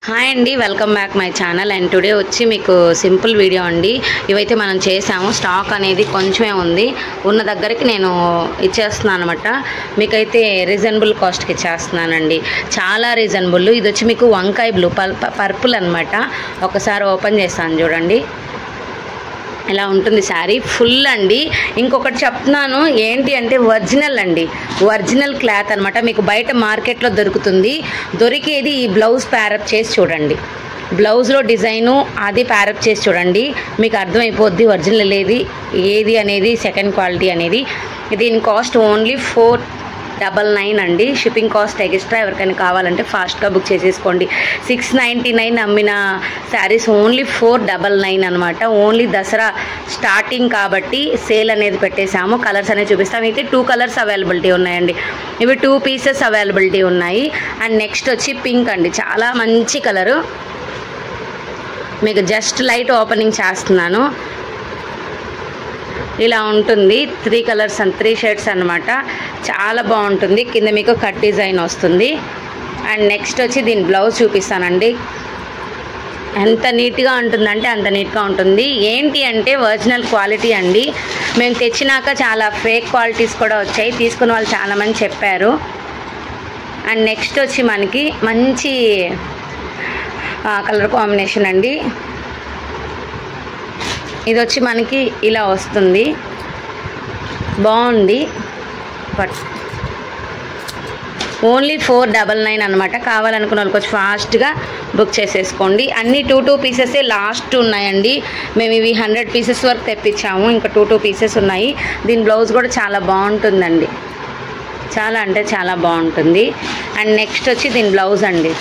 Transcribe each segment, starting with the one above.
Hi అండి, welcome back my channel. And today వచ్చి మీకు సింపుల్ వీడియో అండి. ఇవైతే మనం చేసాము. స్టాక్ అనేది కొంచెమే ఉంది, ఉన్న దగ్గరికి నేను ఇచ్చేస్తున్నాను అనమాట. మీకైతే రీజనబుల్ కాస్ట్కి ఇచ్చేస్తున్నానండి, చాలా రీజనబుల్. ఇది వచ్చి మీకు వంకాయ బ్లూ పర్పుల్ అనమాట. ఒకసారి ఓపెన్ చేస్తాను చూడండి, ఇలా ఉంటుంది శారీ ఫుల్ అండి. ఇంకొకటి చెప్తున్నాను ఏంటి అంటే ఒరిజినల్ అండి, ఒరిజినల్ క్లాత్ అనమాట. మీకు బయట మార్కెట్లో దొరుకుతుంది, దొరికేది ఈ బ్లౌజ్ ప్యారప్ చేసి చూడండి, బ్లౌజ్లో డిజైను అది ప్యారప్ చేసి చూడండి, మీకు అర్థమైపోద్ది ఒరిజినల్ ఏది అనేది, సెకండ్ క్వాలిటీ అనేది. దీని కాస్ట్ ఓన్లీ 499 అండి. Shipping cost extra. ఎవరికైనా కావాలంటే ఫాస్ట్గా బుక్ చేసేసుకోండి. 699 అమ్మిన శారీస్ ఓన్లీ 499 అనమాట. ఓన్లీ దసరా స్టార్టింగ్ కాబట్టి సేల్ అనేది పెట్టేశాము. కలర్స్ అనేది చూపిస్తాం. అయితే 2 కలర్స్ అవైలబిలిటీ ఉన్నాయండి. ఇవి 2 పీసెస్ అవైలబిలిటీ ఉన్నాయి. అండ్ నెక్స్ట్ వచ్చి పింక్ అండి, చాలా మంచి కలరు. మీకు జస్ట్ లైట్ ఓపెనింగ్ చేస్తున్నాను. ఇలా ఉంటుంది. 3 కలర్స్ అండ్ 3 షేడ్స్ అనమాట. చాలా బాగుంటుంది. కింద మీకు కట్ డిజైన్ వస్తుంది. అండ్ నెక్స్ట్ వచ్చి దీని బ్లౌజ్ చూపిస్తానండి. ఎంత నీట్గా ఉంటుందంటే అంత నీట్గా ఉంటుంది. ఏంటి అంటే ఒరిజినల్ క్వాలిటీ అండి. మేము తెచ్చినాక చాలా ఫేక్ క్వాలిటీస్ కూడా వచ్చాయి, తీసుకున్న వాళ్ళు చాలామంది చెప్పారు. అండ్ నెక్స్ట్ వచ్చి మనకి మంచి కలర్ కాంబినేషన్ అండి. ఇది వచ్చి మనకి ఇలా వస్తుంది, బాగుంది. బట్ ఓన్లీ 499 అనమాట. కావాలనుకున్న వాళ్ళకి వచ్చి ఫాస్ట్గా బుక్ చేసేసుకోండి. అన్నీ 2 పీసెసే లాస్ట్ ఉన్నాయండి. మేము ఇవి 100 పీసెస్ వరకు తెప్పించాము, ఇంకా 2 పీసెస్ ఉన్నాయి. దీని బ్లౌజ్ కూడా చాలా బాగుంటుందండి, చాలా అంటే చాలా బాగుంటుంది. అండ్ నెక్స్ట్ వచ్చి దీని బ్లౌజ్ అండి,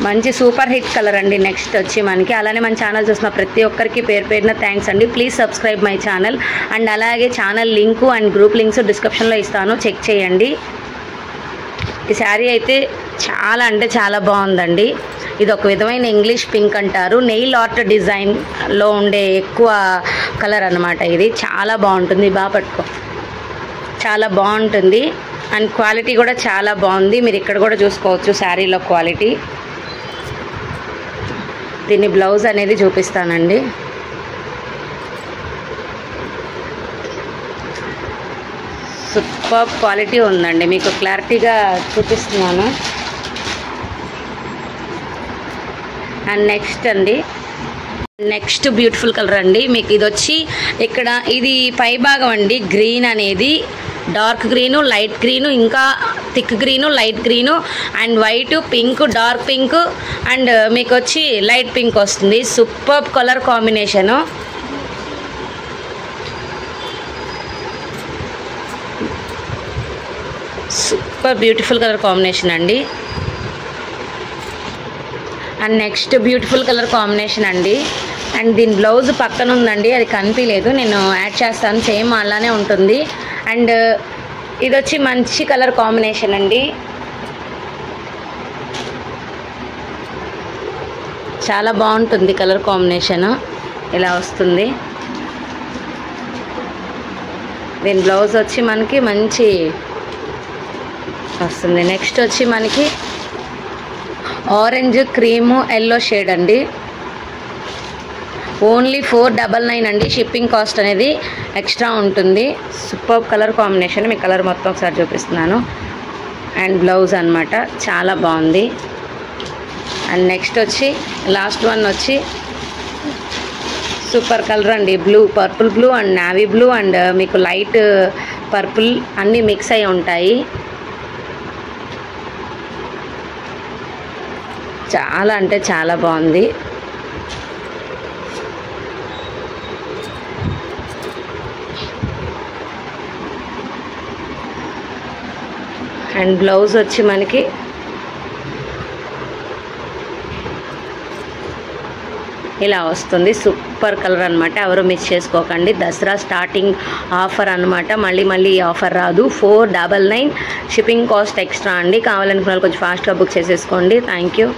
మంచి సూపర్ హిట్ కలర్ అండి. నెక్స్ట్ వచ్చి మనకి అలానే మన ఛానల్ చూసిన ప్రతి ఒక్కరికి పేరు పేరున థ్యాంక్స్ అండి. Please subscribe my channel. And అలాగే channel link and group links డిస్క్రిప్షన్లో ఇస్తాను, చెక్ చేయండి. ఈ శారీ అయితే చాలా అంటే చాలా బాగుందండి. ఇది ఒక విధమైన ఇంగ్లీష్ పింక్ అంటారు, నెయిల్ ఆర్ట్ డిజైన్లో ఉండే ఎక్కువ కలర్ అనమాట. ఇది చాలా బాగుంటుంది, బాగా పట్టుకో, చాలా బాగుంటుంది. అండ్ క్వాలిటీ కూడా చాలా బాగుంది. మీరు ఇక్కడ కూడా చూసుకోవచ్చు శారీలో క్వాలిటీ. దీని బ్లౌజ్ అనేది చూపిస్తానండి. సూపర్ క్వాలిటీ ఉందండి, మీకు క్లారిటీగా చూపిస్తున్నాను. అండ్ నెక్స్ట్ అండి, నెక్స్ట్ బ్యూటిఫుల్ కలర్ అండి. మీకు ఇది వచ్చి ఇక్కడ ఇది పై భాగం అండి, గ్రీన్ అనేది డార్క్ గ్రీను, లైట్ గ్రీను, ఇంకా thick green, light green, and white, pink, dark pink, and మీకు వచ్చి లైట్ పింక్ వస్తుంది. Super colour combination. Super beautiful colour combination అండి. And next beautiful colour combination అండి. అండ్ దీని బ్లౌజ్ పక్కన ఉందండి, అది కనిపించలేదు, నేను యాడ్ చేస్తాను. సేమ్ అలానే ఉంటుంది. అండ్ ఇది వచ్చి మంచి కలర్ కాంబినేషన్ అండి, చాలా బాగుంటుంది కలర్ కాంబినేషను. ఇలా వస్తుంది. దీని బ్లౌజ్ వచ్చి మనకి మంచి వస్తుంది. నెక్స్ట్ వచ్చి మనకి ఆరెంజ్, క్రీము, ఎల్లో షేడ్ అండి. ఓన్లీ 499 అండి. షిప్పింగ్ కాస్ట్ అనేది ఎక్స్ట్రా ఉంటుంది. Super colour combination. మీ కలర్ మొత్తం ఒకసారి చూపిస్తున్నాను. అండ్ బ్లౌజ్ అనమాట, చాలా బాగుంది. అండ్ నెక్స్ట్ వచ్చి లాస్ట్ వన్ వచ్చి సూపర్ కలర్ అండి, blue, purple blue and navy blue and మీకు లైట్ పర్పుల్ అన్నీ మిక్స్ అయి ఉంటాయి. చాలా అంటే చాలా బాగుంది. అండ్ బ్లౌజ్ వచ్చి మనకి ఇలా వస్తుంది. సూపర్ కలర్ అనమాట. ఎవరు మిస్ చేసుకోకండి. దసరా స్టార్టింగ్ ఆఫర్ అనమాట, మళ్ళీ ఈ ఆఫర్ రాదు. 499 షిప్పింగ్ కాస్ట్ ఎక్స్ట్రా అండి. కావాలనుకున్న వాళ్ళు కొంచెం ఫాస్ట్గా బుక్ చేసేసుకోండి. Thank you.